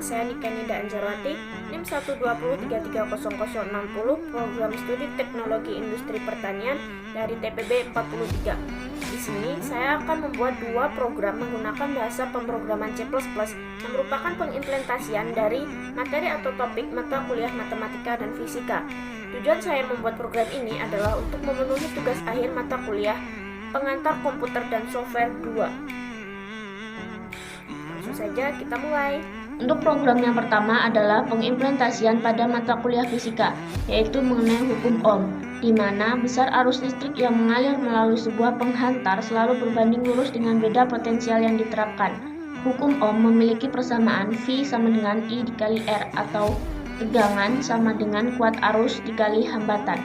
saya Nikenida Anjarwati, NIM 120330060, Program Studi Teknologi Industri Pertanian dari TPB 43. Di sini saya akan membuat dua program menggunakan bahasa pemrograman C++ yang merupakan pengimplementasian dari materi atau topik mata kuliah matematika dan fisika. Tujuan saya membuat program ini adalah untuk memenuhi tugas akhir mata kuliah pengantar komputer dan software 2. Langsung saja kita mulai. Untuk program yang pertama adalah pengimplementasian pada mata kuliah fisika, yaitu mengenai hukum Ohm, di mana besar arus listrik yang mengalir melalui sebuah penghantar selalu berbanding lurus dengan beda potensial yang diterapkan. Hukum Ohm memiliki persamaan V sama dengan I dikali R, atau tegangan sama dengan kuat arus dikali hambatan.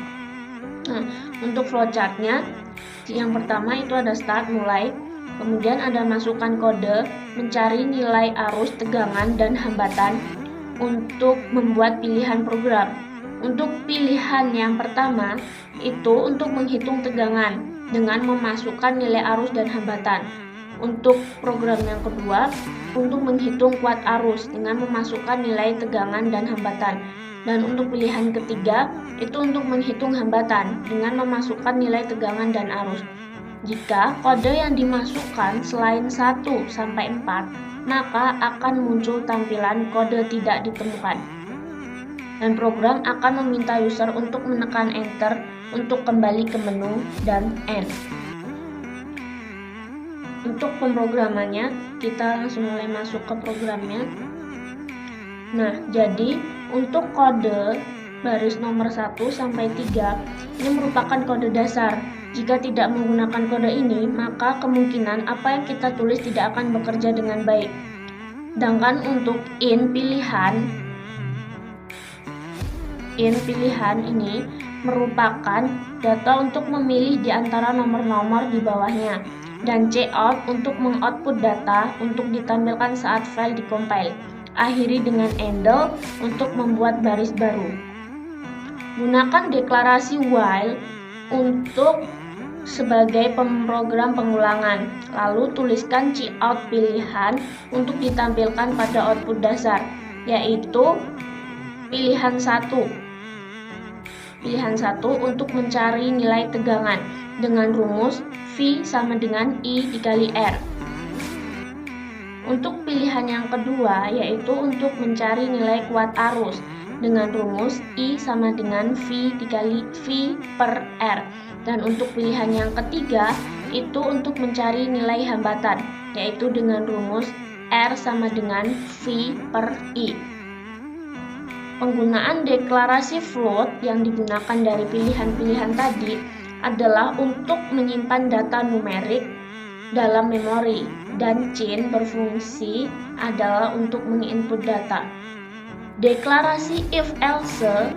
Nah, untuk flowchartnya, yang pertama itu ada start, mulai. Kemudian ada masukkan kode, mencari nilai arus, tegangan, dan hambatan untuk membuat pilihan program. Untuk pilihan yang pertama, itu untuk menghitung tegangan dengan memasukkan nilai arus dan hambatan. Untuk program yang kedua, untuk menghitung kuat arus dengan memasukkan nilai tegangan dan hambatan. Dan untuk pilihan ketiga, itu untuk menghitung hambatan dengan memasukkan nilai tegangan dan arus. Jika kode yang dimasukkan selain 1 sampai 4, maka akan muncul tampilan kode tidak ditemukan. Dan program akan meminta user untuk menekan enter untuk kembali ke menu dan end. Untuk pemrogramannya, kita langsung mulai masuk ke programnya. Nah, jadi untuk kode baris nomor 1 sampai 3 ini merupakan kode dasar. Jika tidak menggunakan kode ini, maka kemungkinan apa yang kita tulis tidak akan bekerja dengan baik. Sedangkan untuk in pilihan ini merupakan data untuk memilih di antara nomor-nomor di bawahnya, dan cout untuk mengoutput data untuk ditampilkan saat file dikompil. Akhiri dengan endle untuk membuat baris baru. Gunakan deklarasi while untuk sebagai pemrogram pengulangan, lalu tuliskan cout pilihan untuk ditampilkan pada output dasar, yaitu pilihan 1 untuk mencari nilai tegangan dengan rumus V sama dengan I dikali R. Untuk pilihan yang kedua, yaitu untuk mencari nilai kuat arus dengan rumus I sama dengan V dikali V per R. Dan untuk pilihan yang ketiga, itu untuk mencari nilai hambatan, yaitu dengan rumus R sama dengan V per I. Penggunaan deklarasi float yang digunakan dari pilihan-pilihan tadi adalah untuk menyimpan data numerik dalam memori, dan chain berfungsi adalah untuk menginput data. Deklarasi if-else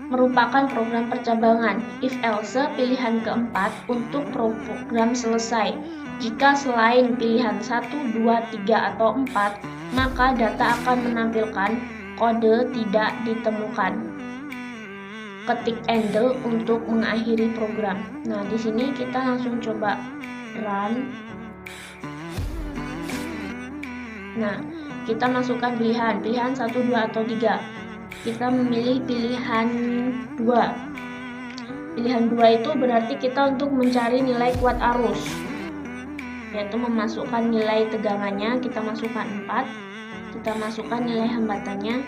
merupakan program percabangan. If-else pilihan keempat untuk program selesai. Jika selain pilihan 1, 2, 3, atau 4, maka data akan menampilkan kode tidak ditemukan. Ketik endle untuk mengakhiri program. Nah, di sini kita langsung coba run. Nah, kita masukkan pilihan 1, 2, atau 3. Kita memilih pilihan 2. Pilihan 2 itu berarti kita untuk mencari nilai kuat arus, yaitu memasukkan nilai tegangannya, kita masukkan 4, kita masukkan nilai hambatannya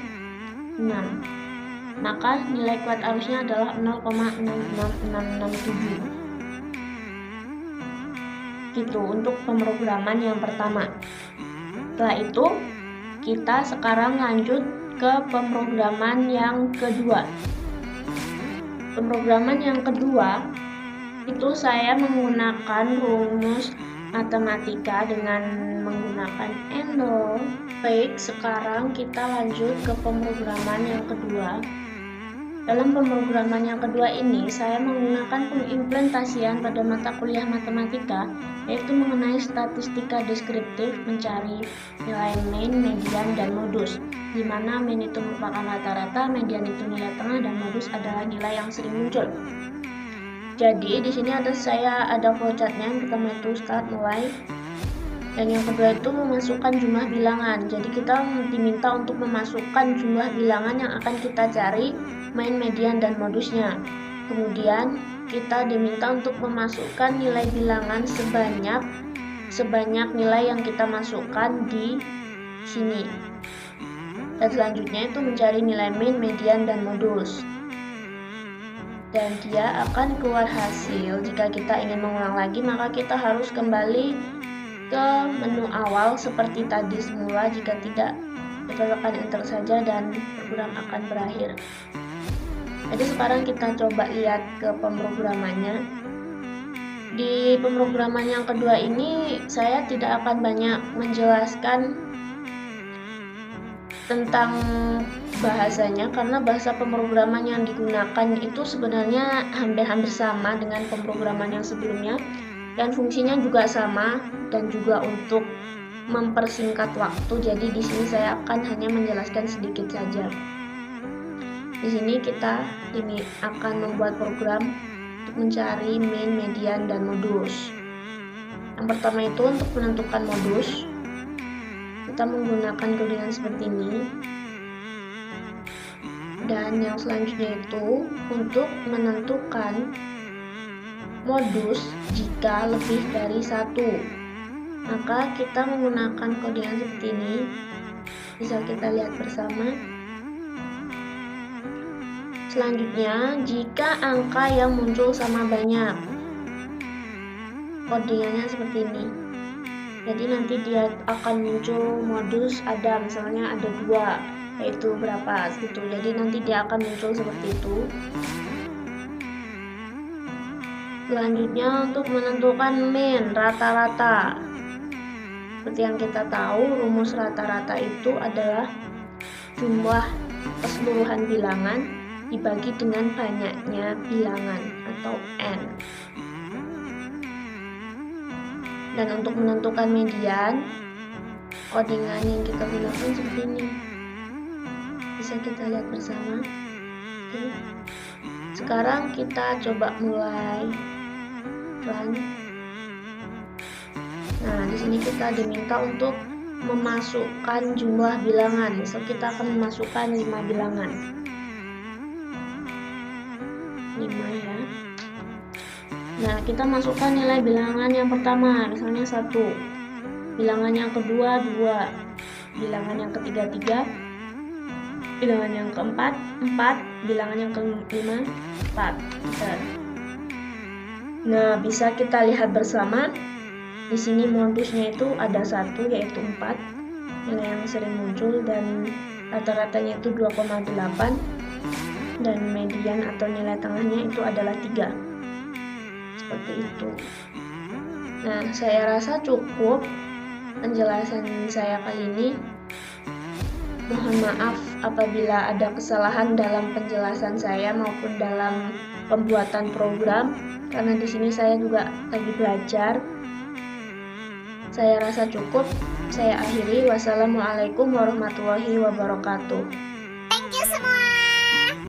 6, maka nilai kuat arusnya adalah 0,66667. Gitu untuk pemrograman yang pertama. Setelah itu, kita sekarang lanjut ke pemrograman yang kedua. Pemrograman yang kedua itu saya menggunakan rumus matematika dengan menggunakan endle. Baik, sekarang kita lanjut ke pemrograman yang kedua. Dalam pemrograman yang kedua ini, saya menggunakan pengimplementasian pada mata kuliah matematika, yaitu mengenai statistika deskriptif, mencari nilai mean, median, dan modus, di mana mean itu merupakan rata-rata, median itu nilai tengah, dan modus adalah nilai yang sering muncul. Jadi di sini ada flowchartnya, yang pertama itu start, mulai. Dan yang kedua itu memasukkan jumlah bilangan. Jadi kita diminta untuk memasukkan jumlah bilangan yang akan kita cari, main, median, dan modusnya. Kemudian kita diminta untuk memasukkan nilai bilangan sebanyak nilai yang kita masukkan di sini. Dan selanjutnya itu mencari nilai min, median, dan modus. Dan dia akan keluar hasil. Jika kita ingin mengulang lagi, maka kita harus kembali ke menu awal seperti tadi semula. Jika tidak, kita tekan enter saja dan program akan berakhir. Jadi sekarang kita coba lihat ke pemrogramannya. Di pemrograman yang kedua ini saya tidak akan banyak menjelaskan tentang bahasanya, karena bahasa pemrograman yang digunakan itu sebenarnya hampir-hampir sama dengan pemrograman yang sebelumnya, dan fungsinya juga sama dan juga untuk mempersingkat waktu. Jadi di sini saya akan hanya menjelaskan sedikit saja. Di sini kita akan membuat program untuk mencari min, median, dan modus. Yang pertama itu untuk menentukan modus, kita menggunakan codingan seperti ini. Dan yang selanjutnya itu untuk menentukan modus jika lebih dari satu, maka kita menggunakan codingan seperti ini. Bisa kita lihat bersama. Selanjutnya, jika angka yang muncul sama banyak, codingannya seperti ini. Jadi nanti dia akan muncul modus ada, misalnya ada 2, yaitu berapa gitu. Jadi nanti dia akan muncul seperti itu. Selanjutnya untuk menentukan min, rata-rata. Seperti yang kita tahu, rumus rata-rata itu adalah jumlah keseluruhan bilangan dibagi dengan banyaknya bilangan atau N. Dan untuk menentukan median, codingan yang kita gunakan seperti ini. Bisa kita lihat bersama. Oke. Sekarang kita coba mulai run. Nah, di sini kita diminta untuk memasukkan jumlah bilangan. Misal kita akan memasukkan 5 bilangan. 5 ya. Nah, kita masukkan nilai bilangan yang pertama, misalnya 1. Bilangan yang kedua 2. Bilangan yang ketiga 3. Bilangan yang keempat 4. Bilangan yang kelima 4. Nah, bisa kita lihat bersama. Di sini modusnya itu ada 1, yaitu 4. Nilai yang sering muncul, dan rata-ratanya itu 2,8. Dan median atau nilai tengahnya itu adalah 3. Seperti itu. Nah, saya rasa cukup penjelasan saya kali ini. Mohon maaf apabila ada kesalahan dalam penjelasan saya maupun dalam pembuatan program, karena di sini saya juga lagi belajar. Saya rasa cukup. Saya akhiri. Wassalamualaikum warahmatullahi wabarakatuh.